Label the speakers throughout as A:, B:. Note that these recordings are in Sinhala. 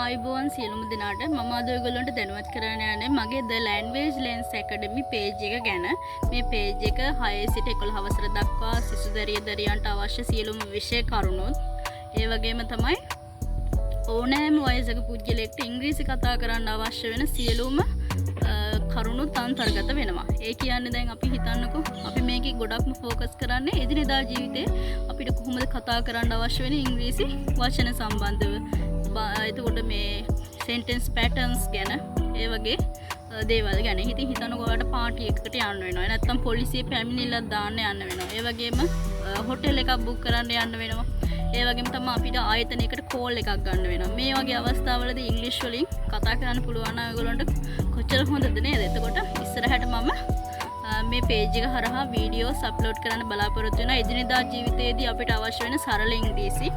A: ආයුබෝවන් සියලුම දෙනාට මම අද ඔයගොල්ලන්ට දැනුවත් කරන්න යන්නේ මගේ The Language Lens Academy page එක ගැන. මේ page එක 6 සිට 11 වසර දක්වා සිසු දරියන්ට අවශ්‍ය සියලුම විෂය කරුණුත් ඒ වගේම තමයි ඕනෑම වයසක පුද්ගලයෙක්ට ඉංග්‍රීසි කතා කරන්න අවශ්‍ය වෙන සියලුම කරුණුත් අන්තර්ගත වෙනවා. ඒ කියන්නේ දැන් අපි හිතන්නකෝ අපි මේකේ ගොඩක්ම ફોකස් කරන්නේ එදිනෙදා ජීවිතේ අපිට කොහොමද කතා කරන්න අවශ්‍ය වෙන ඉංග්‍රීසි වචන සම්බන්ධව. එතකොට මේ sentence patterns ගැන ඒ වගේ දේවල් ගැන හිතනකොට ඔයාලට පාටි එකකට යන්න වෙනවා. නැත්නම් පොලිසිය පැමිණිල්ලක් දාන්න යන්න වෙනවා. ඒ වගේම හොටෙල් එකක් බුක් කරන්න යන්න වෙනවා. ඒ වගේම තමයි අපිට ආයතනයකට කෝල් එකක් ගන්න වෙනවා. මේ වගේ අවස්ථාවලදී ඉංග්‍රීසි වලින් කතා කරන්න පුළුවන් නම් ඔයගොල්ලන්ට කොච්චර හොඳද නේද? එතකොට ඉස්සරහට මම මේ page එක හරහා වීඩියෝස් අප්ලෝඩ් කරන්න බලාපොරොත්තු වෙනවා. එදිනෙදා ජීවිතයේදී අපිට අවශ්‍ය වෙන සරල ඉංග්‍රීසි.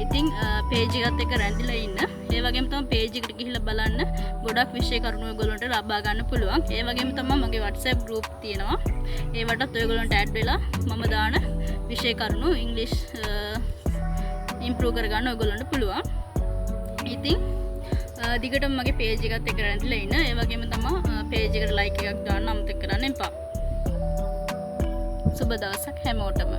A: ඉතින් page එකත් එක්ක රැඳිලා ඉන්න. ඒ වගේම තමයි page එකට ගිහිල්ලා බලන්න ගොඩක් විෂය කරුණු ඔයගොල්ලන්ට ලබා ගන්න පුළුවන්. ඒ වගේම තමයි මගේ WhatsApp group තියෙනවා. ඒවටත් ඔයගොල්ලන්ට add වෙලා මම දාන විෂය කරුණු ඉංග්‍රීසි improve කරගන්න ඔයගොල්ලන්ට පුළුවන්. ඉතින් දිගටම මගේ page එකත් එක්ක රැඳිලා ඉන්න. ඒ වගේම තමයි page එකට like එකක් දාන්න අමතක කරන්න එපා. සුබ දවසක් හැමෝටම.